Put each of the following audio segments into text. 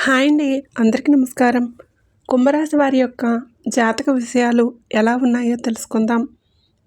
Hi అండి. అందరికీ నమస్కారం. కుంభరాశి వారి యొక్క జాతక విషయాలు ఎలా ఉన్నాయో తెలుసుకుందాం.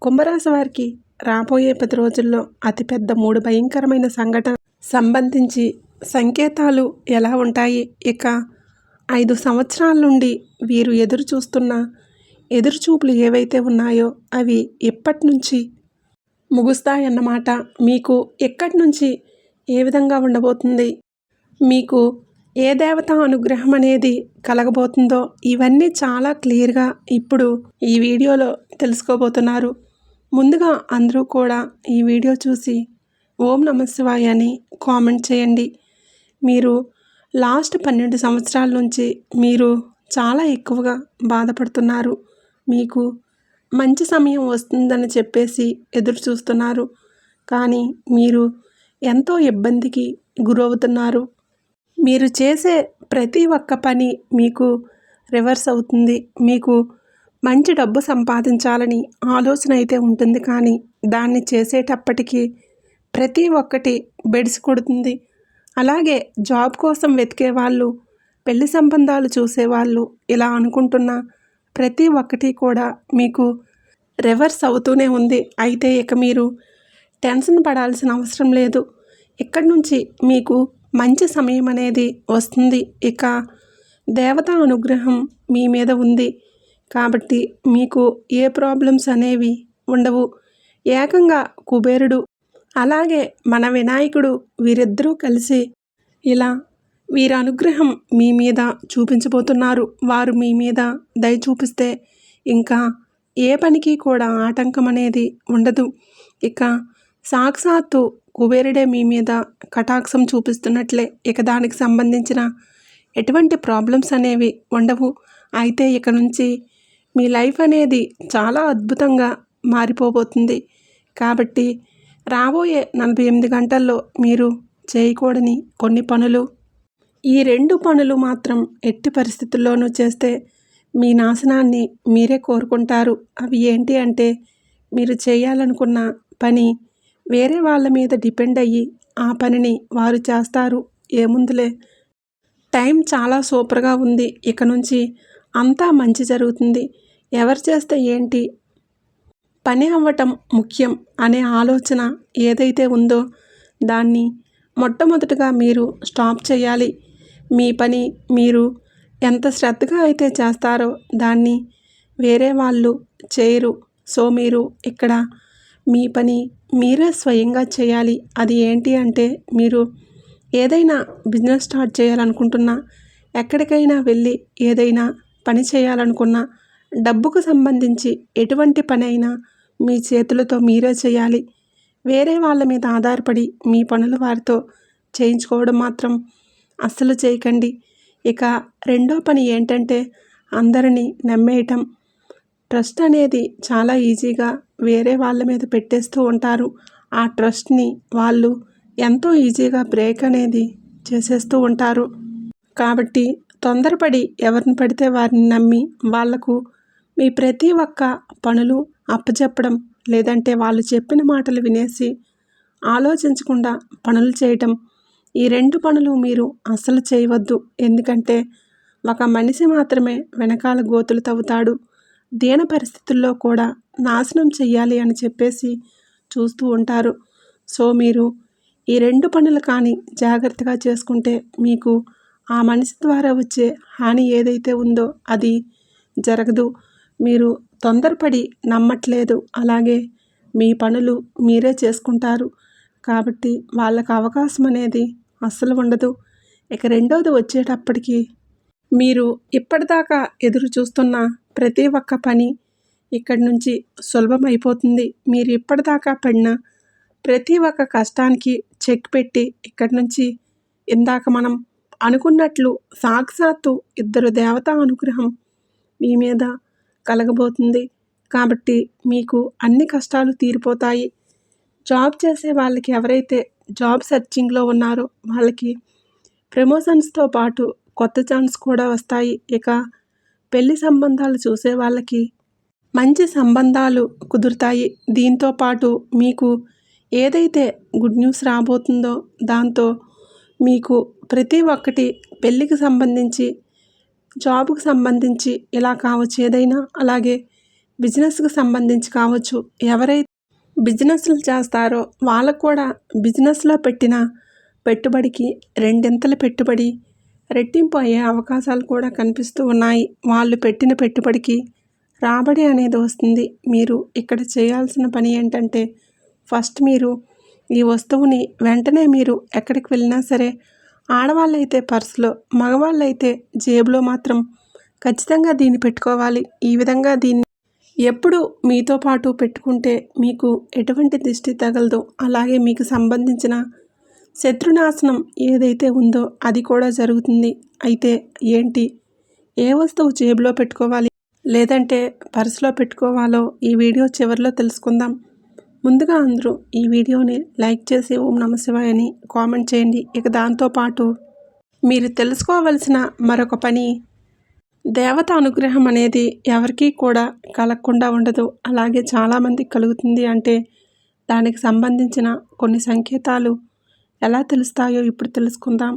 కుంభరాశి వారికి రాబోయే 10 రోజుల్లో అతిపెద్ద 3 భయంకరమైన సంఘటన సంబంధించి సంకేతాలు ఎలా ఉంటాయి? ఇక 5 సంవత్సరాల నుండి వీరు ఎదురు చూస్తున్న ఎదురుచూపులు ఏవైతే ఉన్నాయో అవి ఇప్పటి నుంచి ముగుస్తాయన్నమాట. మీకు ఇక్కడి నుంచి ఏ విధంగా ఉండబోతుంది? మీకు ఏ దేవత అనుగ్రహం అనేది కలగబోతుందో ఇవన్నీ చాలా క్లియర్గా ఇప్పుడు ఈ వీడియోలో తెలుసుకోబోతున్నారు. ముందుగా అందరూ కూడా ఈ వీడియో చూసి ఓం నమః శివాయ అని కామెంట్ చేయండి. మీరు లాస్ట్ 12 సంవత్సరాల నుంచి మీరు చాలా ఎక్కువగా బాధపడుతున్నారు. మీకు మంచి సమయం వస్తుందని చెప్పేసి ఎదురు చూస్తున్నారు. కానీ మీరు ఎంతో ఇబ్బందికి గురవుతున్నారు. మీరు చేసే ప్రతి ఒక్క పని మీకు రివర్స్ అవుతుంది. మీకు మంచి డబ్బు సంపాదించాలని ఆలోచన అయితే ఉంటుంది, కానీ దాన్ని చేసేటప్పటికీ ప్రతి ఒక్కటి బెడిసి కొడుతుంది. అలాగే జాబ్ కోసం వెతికే వాళ్ళు, పెళ్లి సంబంధాలు చూసేవాళ్ళు ఇలా అనుకుంటున్న ప్రతి ఒక్కటి కూడా మీకు రివర్స్ అవుతూనే ఉంది. అయితే ఇక మీరు టెన్షన్ పడాల్సిన అవసరం లేదు. ఇక్కడి నుంచి మీకు మంచి సమయం అనేది వస్తుంది. ఇక దేవతా అనుగ్రహం మీ మీద ఉంది కాబట్టి మీకు ఏ ప్రాబ్లమ్స్ అనేవి ఉండవు. ఏకంగా కుబేరుడు అలాగే మన వినాయకుడు వీరిద్దరూ కలిసి ఇలా వీరి అనుగ్రహం మీ మీద చూపించబోతున్నారు. వారు మీ మీద దయ చూపిస్తే ఇంకా ఏ పనికి కూడా ఆటంకం అనేది ఉండదు. ఇక సాక్షాత్తు కుబేరుడే మీ మీద కటాక్షం చూపిస్తున్నట్లే. ఇక దానికి సంబంధించిన ఎటువంటి ప్రాబ్లమ్స్ అనేవి ఉండవు. అయితే ఇక నుంచి మీ లైఫ్ అనేది చాలా అద్భుతంగా మారిపోబోతుంది. కాబట్టి రాబోయే 48 గంటల్లో మీరు చేయకూడని కొన్ని పనులు, ఈ 2 పనులు మాత్రం ఎట్టి పరిస్థితుల్లోనూ చేస్తే మీ నాశనాన్ని మీరే కోరుకుంటారు. అవి ఏంటి అంటే, మీరు చేయాలనుకున్న పని వేరే వాళ్ళ మీద డిపెండ్ అయ్యి ఆ పనిని వారు చేస్తారు. ఏముందులే, టైం చాలా సూపర్గా ఉంది, ఇక నుంచి అంతా మంచి జరుగుతుంది, ఎవరు చేస్తే ఏంటి, పని అవ్వటం ముఖ్యం అనే ఆలోచన ఏదైతే ఉందో దాన్ని మొట్టమొదటిగా మీరు స్టాప్ చేయాలి. మీ పని మీరు ఎంత శ్రద్ధగా అయితే చేస్తారో దాన్ని వేరే వాళ్ళు చేయరు. సో మీరు ఇక్కడ మీ పని మీరే స్వయంగా చేయాలి. అది ఏంటి అంటే, మీరు ఏదైనా బిజినెస్ స్టార్ట్ చేయాలనుకుంటున్నా, ఎక్కడికైనా వెళ్ళి ఏదైనా పని చేయాలనుకున్నా, డబ్బుకు సంబంధించి ఎటువంటి పని అయినా మీ చేతులతో మీరే చేయాలి. వేరే వాళ్ళ మీద ఆధారపడి మీ పనులు వారితో చేయించుకోవడం మాత్రం అస్సలు చేయకండి. ఇక రెండో పని ఏంటంటే, అందరినీ నమ్మేయటం. ట్రస్ట్ అనేది చాలా ఈజీగా వేరే వాళ్ళ మీద పెట్టేస్తూ ఉంటారు. ఆ ట్రస్ట్ని వాళ్ళు ఎంతో ఈజీగా బ్రేక్ అనేది చేసేస్తూ ఉంటారు. కాబట్టి తొందరపడి ఎవరిని పడితే వారిని నమ్మి వాళ్లకు మీ ప్రతి ఒక్క పనులు అప్పచెప్పడం, లేదంటే వాళ్ళు చెప్పిన మాటలు వినేసి ఆలోచించకుండా పనులు చేయటం, ఈ 2 పనులు మీరు అస్సలు చేయవద్దు. ఎందుకంటే ఒక మనిషి మాత్రమే వెనకాల గోతులు తవ్వుతాడు. దీన పరిస్థితుల్లో కూడా నాశనం చెయ్యాలి అని చెప్పేసి చూస్తూ ఉంటారు. సో మీరు ఈ 2 పనులు కానీ జాగ్రత్తగా చేసుకుంటే మీకు ఆ మనిషి ద్వారా వచ్చే హాని ఏదైతే ఉందో అది జరగదు. మీరు తొందరపడి నమ్మట్లేదు, అలాగే మీ పనులు మీరే చేసుకుంటారు. కాబట్టి వాళ్ళకు అవకాశం అనేది అస్సలు ఉండదు. ఇక రెండోది వచ్చేటప్పటికి, మీరు ఇప్పటిదాకా ఎదురు చూస్తున్న ప్రతి ఒక్క పని ఇక్కడి నుంచి సులభమైపోతుంది. మీరు ఇప్పటిదాకా పడిన ప్రతి ఒక్క కష్టానికి చెక్ పెట్టి ఇక్కడి నుంచి ఇందాక మనం అనుకున్నట్లు సాక్షాత్తు 2 దేవతా అనుగ్రహం మీ మీద కలగబోతుంది. కాబట్టి మీకు అన్ని కష్టాలు తీరిపోతాయి. జాబ్ చేసే వాళ్ళకి, ఎవరైతే జాబ్ సెర్చింగ్లో ఉన్నారో వాళ్ళకి ప్రమోషన్స్తో పాటు కొత్త ఛాన్స్ కూడా వస్తాయి. ఇక పెళ్లి సంబంధాలు చూసే వాళ్ళకి మంచి సంబంధాలు కుదురుతాయి. దీంతో పాటు మీకు ఏదైతే గుడ్ న్యూస్ రాబోతుందో దాంతో మీకు ప్రతి ఒక్కటి పెళ్ళికి సంబంధించి, జాబ్‌కి సంబంధించి ఇలా కావచ్చు ఏదైనా. అలాగే బిజినెస్‌కి సంబంధించి కావచ్చు. ఎవరైతే బిజినెస్‌లు చేస్తారో వాళ్ళకు కూడా బిజినెస్‌లో పెట్టిన పెట్టుబడికి రెండింతల పెట్టుబడి రెట్టింపు అయ్యే అవకాశాలు కూడా కనిపిస్తూ ఉన్నాయి. వాళ్ళు పెట్టిన పెట్టుబడికి రాబడి అనేది వస్తుంది. మీరు ఇక్కడ చేయాల్సిన పని ఏంటంటే ఫస్ట్ మీరు ఈ వస్తువుని వెంటనే మీరు ఎక్కడికి వెళ్ళినా సరే, ఆడవాళ్ళైతే పర్సులో, మగవాళ్ళైతే జేబులో మాత్రం ఖచ్చితంగా దీన్ని పెట్టుకోవాలి. ఈ విధంగా దీన్ని ఎప్పుడు మీతో పాటు పెట్టుకుంటే మీకు ఎటువంటి దిష్టి తగలదో, అలాగే మీకు సంబంధించిన శత్రునాశనం ఏదైతే ఉందో అది కూడా జరుగుతుంది. అయితే ఏంటి, ఏ వస్తువు జేబులో పెట్టుకోవాలి లేదంటే పర్సులో పెట్టుకోవాలో ఈ వీడియో చివరిలో తెలుసుకుందాం. ముందుగా అందరూ ఈ వీడియోని లైక్ చేసి ఓం నమ శివాయ అని కామెంట్ చేయండి. ఇక దాంతోపాటు మీరు తెలుసుకోవలసిన మరొక పని, దేవత అనుగ్రహం అనేది ఎవరికీ కూడా కలగకుండా ఉండదు. అలాగే చాలామందికి కలుగుతుంది. అంటే దానికి సంబంధించిన కొన్ని సంకేతాలు ఎలా తెలుస్తాయో ఇప్పుడు తెలుసుకుందాం.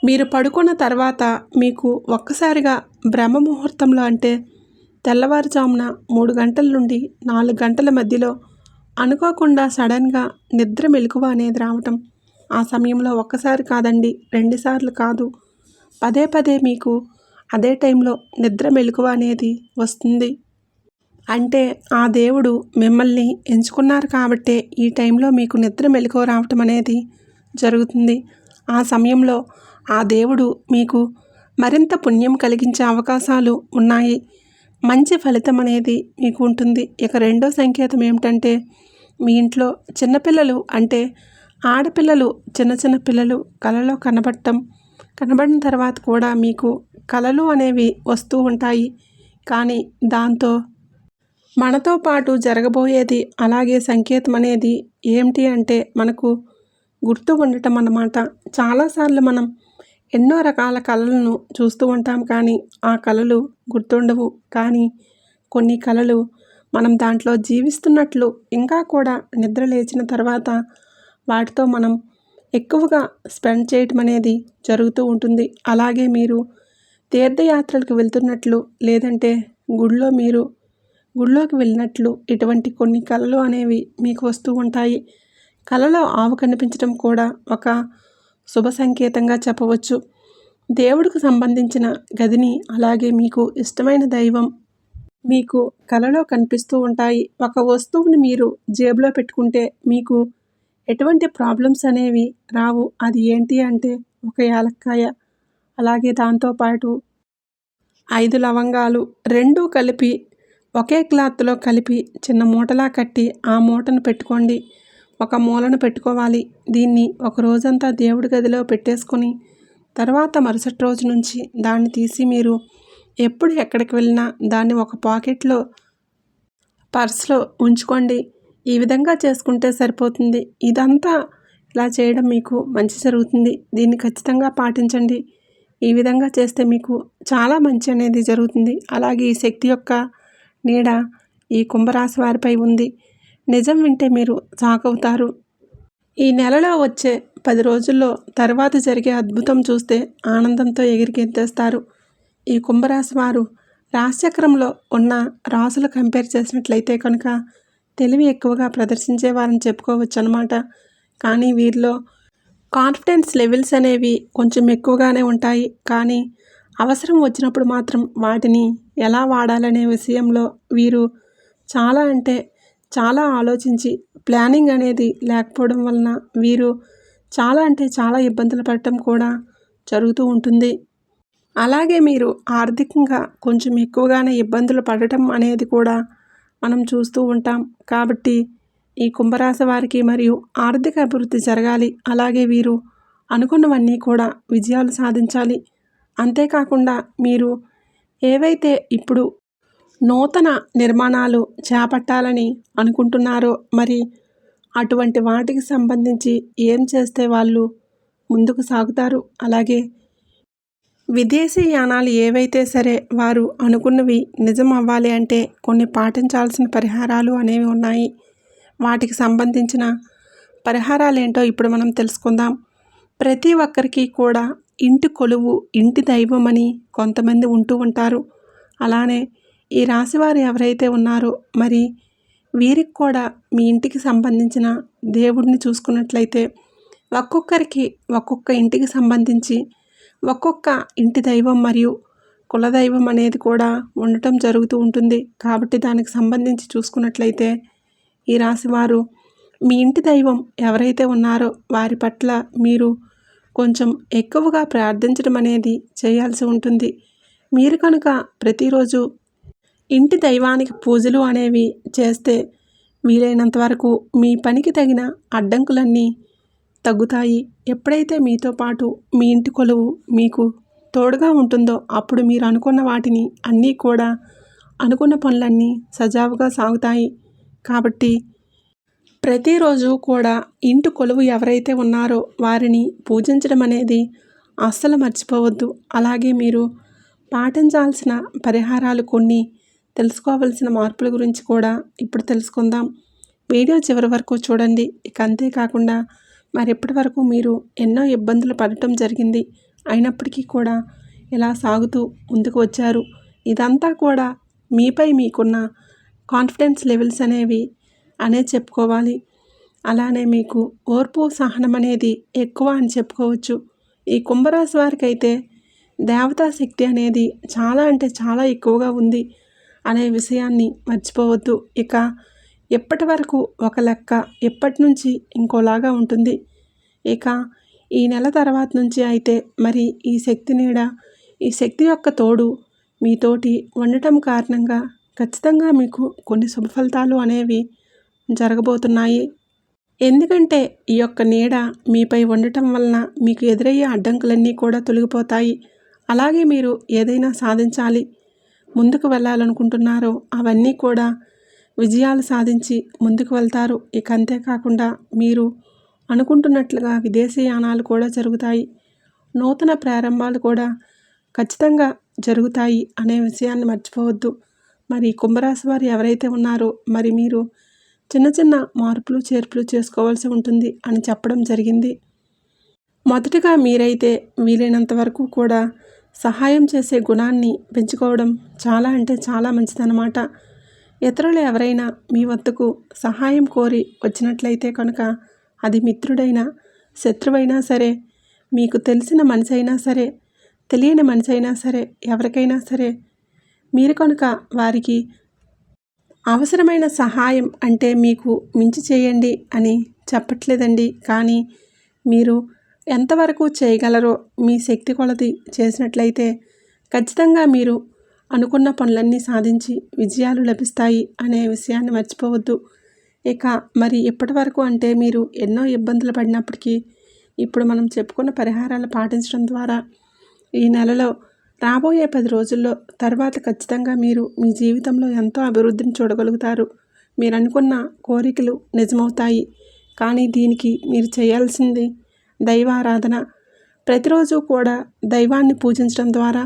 మీరు పడుకున్న తర్వాత మీకు ఒక్కసారిగా బ్రహ్మ ముహూర్తంలో, అంటే తెల్లవారుజామున 3 గంటల నుండి 4 గంటల మధ్యలో అనుకోకుండా సడన్గా నిద్ర మెలకువ అనేది రావటం. ఆ సమయంలో ఒక్కసారి కాదండి, 2 సార్లు కాదు, పదే పదే మీకు అదే టైంలో నిద్ర మెలకువ అనేది వస్తుంది. అంటే ఆ దేవుడు మిమ్మల్ని ఎంచుకున్నారు కాబట్టే ఈ టైంలో మీకు నిద్ర మెలకువ రావటం అనేది జరుగుతుంది. ఆ సమయంలో ఆ దేవుడు మీకు మరింత పుణ్యం కలిగించే అవకాశాలు ఉన్నాయి. మంచి ఫలితం అనేది మీకు ఉంటుంది. ఇక రెండో సంకేతం ఏమిటంటే, మీ ఇంట్లో చిన్నపిల్లలు, అంటే ఆడపిల్లలు, చిన్న చిన్న పిల్లలు కలలో కనబడిన తర్వాత కూడా మీకు కలలు అనేవి వస్తూ ఉంటాయి. కానీ దాంతో మనతో పాటు జరగబోయేది, అలాగే సంకేతం అనేది ఏమిటి అంటే మనకు గుర్తు ఉండటం అన్నమాట. చాలాసార్లు మనం ఎన్నో రకాల కళలను చూస్తూ ఉంటాం, కానీ ఆ కళలు గుర్తుండవు. కానీ కొన్ని కళలు మనం దాంట్లో జీవిస్తున్నట్లు, ఇంకా కూడా నిద్ర లేచిన తర్వాత వాటితో మనం ఎక్కువగా స్పెండ్ చేయటం అనేది జరుగుతూ ఉంటుంది. అలాగే మీరు తీర్థయాత్రలకు వెళ్తున్నట్లు, లేదంటే గుడిలోకి వెళ్ళినట్లు ఇటువంటి కొన్ని కళలు అనేవి మీకు వస్తూ ఉంటాయి. కళలో ఆవు కనిపించడం కూడా ఒక శుభ సంకేతంగా చెప్పవచ్చు. దేవుడికి సంబంధించిన గదిని, అలాగే మీకు ఇష్టమైన దైవం మీకు కలలో కనిపిస్తూ ఉంటాయి. ఒక వస్తువుని మీరు జేబులో పెట్టుకుంటే మీకు ఎటువంటి ప్రాబ్లమ్స్ అనేవి రావు. అది ఏంటి అంటే ఒక యాలక్కాయ, అలాగే దాంతోపాటు 5 లవంగాలు, రెండూ కలిపి ఒకే క్లాత్లో కలిపి చిన్న మూటలా కట్టి ఆ మూటను పెట్టుకోండి. ఒక మూలను పెట్టుకోవాలి. దీన్ని ఒక రోజంతా దేవుడి గదిలో పెట్టేసుకొని తర్వాత మరుసటి రోజు నుంచి దాన్ని తీసి మీరు ఎప్పుడు ఎక్కడికి వెళ్ళినా దాన్ని ఒక పాకెట్లో, పర్స్లో ఉంచుకోండి. ఈ విధంగా చేసుకుంటే సరిపోతుంది. ఇదంతా ఇలా చేయడం మీకు మంచి జరుగుతుంది. దీన్ని ఖచ్చితంగా పాటించండి. ఈ విధంగా చేస్తే మీకు చాలా మంచి అనేది జరుగుతుంది. అలాగే ఈ శక్తి యొక్క నీడ ఈ కుంభరాశి వారిపై ఉంది. నిజం వింటే మీరు షాక్ అవుతారు. ఈ నెలలో వచ్చే 10 రోజుల్లో తర్వాత జరిగే అద్భుతం చూస్తే ఆనందంతో ఎగిరిగెంతేస్తారు. ఈ కుంభరాశి వారు రాశిచక్రంలో ఉన్న రాసులు కంపేర్ చేసినట్లయితే కనుక తెలివి ఎక్కువగా ప్రదర్శించేవారని చెప్పుకోవచ్చు అన్నమాట. కానీ వీరిలో కాన్ఫిడెన్స్ లెవెల్స్ అనేవి కొంచెం ఎక్కువగానే ఉంటాయి. కానీ అవసరం వచ్చినప్పుడు మాత్రం వాటిని ఎలా వాడాలనే విషయంలో వీరు చాలా, అంటే చాలా ఆలోచించి, ప్లానింగ్ అనేది లేకపోవడం వలన వీరు చాలా, అంటే చాలా ఇబ్బందులు పడటం కూడా జరుగుతూ ఉంటుంది. అలాగే మీరు ఆర్థికంగా కొంచెం ఎక్కువగానే ఇబ్బందులు పడటం అనేది కూడా మనం చూస్తూ ఉంటాం. కాబట్టి ఈ కుంభరాశి వారికి మరియు ఆర్థిక అభివృద్ధి జరగాలి. అలాగే వీరు అనుకున్నవన్నీ కూడా విజయాలు సాధించాలి. అంతేకాకుండా మీరు ఏవైతే ఇప్పుడు నూతన నిర్మాణాలు చేపట్టాలని అనుకుంటున్నారో, మరి అటువంటి వాటికి సంబంధించి ఏం చేస్తే వాళ్ళు ముందుకు సాగుతారు. అలాగే విదేశీ యానాలు ఏవైతే సరే వారు అనుకున్నవి నిజం అవ్వాలి అంటే కొన్ని పాటించాల్సిన పరిహారాలు అనేవి ఉన్నాయి. వాటికి సంబంధించిన పరిహారాలు ఏంటో ఇప్పుడు మనం తెలుసుకుందాం. ప్రతి ఒక్కరికి కూడా ఇంటి కొలువు, ఇంటి దైవం అని కొంతమంది ఉంటూ ఉంటారు. అలానే ఈ రాశివారు ఎవరైతే ఉన్నారో మరి వీరికి కూడా మీ ఇంటికి సంబంధించిన దేవుడిని చూసుకున్నట్లయితే ఒక్కొక్కరికి ఒక్కొక్క ఇంటికి సంబంధించి ఒక్కొక్క ఇంటి దైవం మరియు కులదైవం అనేది కూడా ఉండటం జరుగుతూ ఉంటుంది. కాబట్టి దానికి సంబంధించి చూసుకున్నట్లయితే ఈ రాశివారు మీ ఇంటి దైవం ఎవరైతే ఉన్నారో వారి పట్ల మీరు కొంచెం ఎక్కువగా ప్రార్థించడం అనేది చేయాల్సి ఉంటుంది. మీరు కనుక ప్రతిరోజు ఇంటి దైవానికి పూజలు అనేవి చేస్తే వీలైనంత వరకు మీ పనికి తగిన అడ్డంకులన్నీ తగ్గుతాయి. ఎప్పుడైతే మీతో పాటు మీ ఇంటి కొలువు మీకు తోడుగా ఉంటుందో అప్పుడు మీరు అనుకున్న వాటిని అన్నీ కూడా అనుకున్న పనులన్నీ సజావుగా సాగుతాయి. కాబట్టి ప్రతిరోజు కూడా ఇంటి కొలువు ఎవరైతే ఉన్నారో వారిని పూజించడం అనేది అస్సలు మర్చిపోవద్దు. అలాగే మీరు పాటించాల్సిన పరిహారాలు కొన్ని, తెలుసుకోవాల్సిన మార్పుల గురించి కూడా ఇప్పుడు తెలుసుకుందాం. వీడియో చివరి వరకు చూడండి. ఇక అంతేకాకుండా మరెప్పటి వరకు మీరు ఎన్నో ఇబ్బందులు పడటం జరిగింది, అయినప్పటికీ కూడా ఇలా సాగుతూ ముందుకు వచ్చారు. ఇదంతా కూడా మీపై మీకున్న కాన్ఫిడెన్స్ లెవెల్స్ అనేవి చెప్పుకోవాలి. అలానే మీకు ఓర్పు సహనం అనేది ఎక్కువ అని చెప్పుకోవచ్చు. ఈ కుంభరాశి వారికి అయితే దేవతా శక్తి అనేది చాలా అంటే చాలా ఎక్కువగా ఉంది అనే విషయాన్ని మర్చిపోవద్దు. ఇక ఎప్పటి వరకు ఒక లెక్క, ఎప్పటి నుంచి ఇంకోలాగా ఉంటుంది. ఇక ఈ నెల తర్వాత నుంచి అయితే మరి ఈ శక్తి నీడ, ఈ శక్తి యొక్క తోడు మీతోటి ఉండటం కారణంగా ఖచ్చితంగా మీకు కొన్ని శుభ ఫలితాలు అనేవి జరగబోతున్నాయి. ఎందుకంటే ఈ యొక్క నీడ మీపై ఉండటం వలన మీకు ఎదురయ్యే అడ్డంకులన్నీ కూడా తొలగిపోతాయి. అలాగే మీరు ఏదైనా సాధించాలి, ముందుకు వెళ్ళాలనుకుంటున్నారో అవన్నీ కూడా విజయాలు సాధించి ముందుకు వెళ్తారు. ఇక అంతేకాకుండా మీరు అనుకుంటున్నట్లుగా విదేశీయానాలు కూడా జరుగుతాయి. నూతన ప్రారంభాలు కూడా ఖచ్చితంగా జరుగుతాయి అనే విషయాన్ని మర్చిపోవద్దు. మరి కుంభరాశి వారు ఎవరైతే ఉన్నారో మరి మీరు చిన్న చిన్న మార్పులు చేర్పులు చేసుకోవాల్సి ఉంటుంది అని చెప్పడం జరిగింది. మొదటగా మీరైతే వీలైనంత వరకు కూడా సహాయం చేసే గుణాన్ని పెంచుకోవడం చాలా అంటే చాలా మంచిదన్నమాట. ఇతరులు ఎవరైనా మీ వద్దకు సహాయం కోరి వచ్చినట్లయితే కనుక అది మిత్రుడైనా శత్రువైనా సరే, మీకు తెలిసిన మనిషి అయినా సరే, తెలియని మనిషి అయినా సరే, ఎవరికైనా సరే మీరు కనుక వారికి అవసరమైన సహాయం అంటే మీకు మించి చేయండి అని చెప్పట్లేదండి. కానీ మీరు ఎంతవరకు చేయగలరో మీ శక్తి కొలది చేసినట్లయితే ఖచ్చితంగా మీరు అనుకున్న పనులన్నీ సాధించి విజయాలు లభిస్తాయి అనే విషయాన్ని మర్చిపోవద్దు. ఇక మరి ఇప్పటి వరకు అంటే మీరు ఎన్నో ఇబ్బందులు పడినప్పటికీ ఇప్పుడు మనం చెప్పుకున్న పరిహారాలు పాటించడం ద్వారా ఈ నెలలో రాబోయే 10 రోజుల్లో తర్వాత ఖచ్చితంగా మీరు మీ జీవితంలో ఎంతో అభివృద్ధిని చూడగలుగుతారు. మీరు అనుకున్న కోరికలు నిజమవుతాయి. కానీ దీనికి మీరు చేయాల్సింది దైవారాధన. ప్రతిరోజు కూడా దైవాన్ని పూజించడం ద్వారా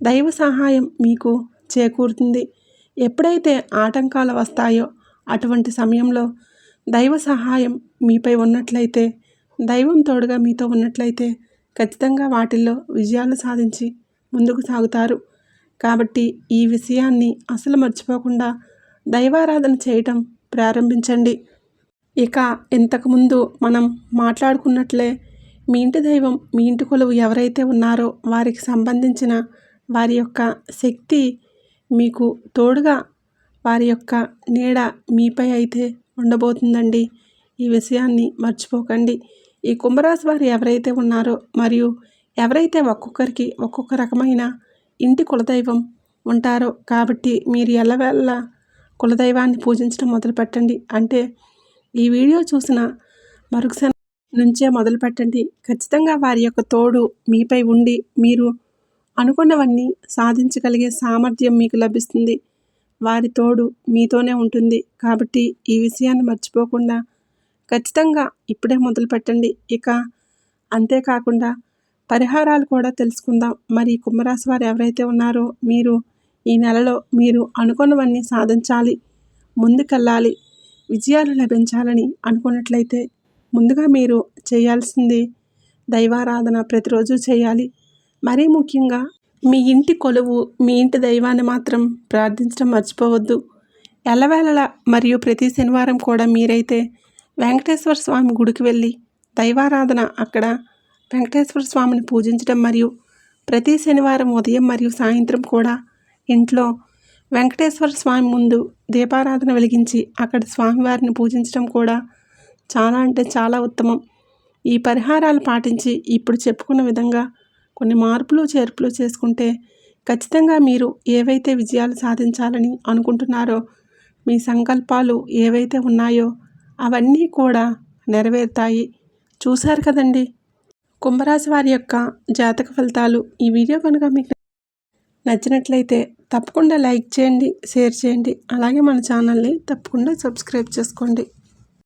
దైవ సహాయం మీకు చేకూరుతుంది. ఎప్పుడైతే ఆటంకాలు వస్తాయో అటువంటి సమయంలో దైవ సహాయం మీపై ఉన్నట్లయితే, దైవం తోడుగా మీతో ఉన్నట్లయితే ఖచ్చితంగా వాటిల్లో విజయాలు సాధించి ముందుకు సాగుతారు. కాబట్టి ఈ విషయాన్ని అసలు మర్చిపోకుండా దైవారాధన చేయటం ప్రారంభించండి. ఇక ఇంతకుముందు మనం మాట్లాడుకున్నట్లే మీ ఇంటి దైవం, మీ ఇంటి కొలువు ఎవరైతే ఉన్నారో వారికి సంబంధించిన వారి యొక్క శక్తి మీకు తోడుగా, వారి యొక్క నీడ మీపై అయితే ఉండబోతుందండి. ఈ విషయాన్ని మర్చిపోకండి. ఈ కుంభరాశి వారు ఎవరైతే ఉన్నారో మరియు ఎవరైతే ఒక్కొక్కరికి ఒక్కొక్క రకమైన ఇంటి కులదైవం ఉంటారో కాబట్టి మీరు ఎల్లవేళ కులదైవాన్ని పూజించడం మొదలుపెట్టండి. అంటే ఈ వీడియో చూసిన మరుక్షణం నుంచే మొదలుపెట్టండి. ఖచ్చితంగా వారి యొక్క తోడు మీపై ఉండి మీరు అనుకున్నవన్నీ సాధించగలిగే సామర్థ్యం మీకు లభిస్తుంది. వారి తోడు మీతోనే ఉంటుంది. కాబట్టి ఈ విషయాన్ని మర్చిపోకుండా ఖచ్చితంగా ఇప్పుడే మొదలుపెట్టండి. ఇక అంతేకాకుండా పరిహారాలు కూడా తెలుసుకుందాం. మరి కుంభరాశి వారు ఎవరైతే ఉన్నారో మీరు ఈ నెలలో మీరు అనుకున్నవన్నీ సాధించాలి, ముందుకెళ్ళాలి, విజయాలు లభించాలని అనుకున్నట్లయితే ముందుగా మీరు చేయాల్సింది దైవారాధన ప్రతిరోజు చేయాలి. మరీ ముఖ్యంగా మీ ఇంటి కొలువు, మీ ఇంటి దైవాన్ని మాత్రం ప్రార్థించడం మర్చిపోవద్దు. ఎల్లవేళలా మరియు ప్రతి శనివారం కూడా మీరైతే వెంకటేశ్వర స్వామి గుడికి వెళ్ళి దైవారాధన అక్కడ వెంకటేశ్వర స్వామిని పూజించడం మరియు ప్రతి శనివారం ఉదయం మరియు సాయంత్రం కూడా ఇంట్లో వెంకటేశ్వర స్వామి ముందు దీపారాధన వెలిగించి అక్కడ స్వామివారిని పూజించడం కూడా చాలా అంటే చాలా ఉత్తమం. ఈ పరిహారాలు పాటించి ఇప్పుడు చెప్పుకున్న విధంగా కొన్ని మార్పులు చేర్పులు చేసుకుంటే ఖచ్చితంగా మీరు ఏవైతే విజయాలు సాధించాలని అనుకుంటున్నారో, మీ సంకల్పాలు ఏవైతే ఉన్నాయో అవన్నీ కూడా నెరవేరుతాయి. చూశారు కదండి కుంభరాశి వారి యొక్క జాతక ఫలితాలు. ఈ వీడియో కనుక మీకు నచ్చినట్లయితే తప్పకుండా లైక్ చేయండి, షేర్ చేయండి. అలాగే మన ఛానల్ని తప్పకుండా సబ్స్క్రైబ్ చేసుకోండి.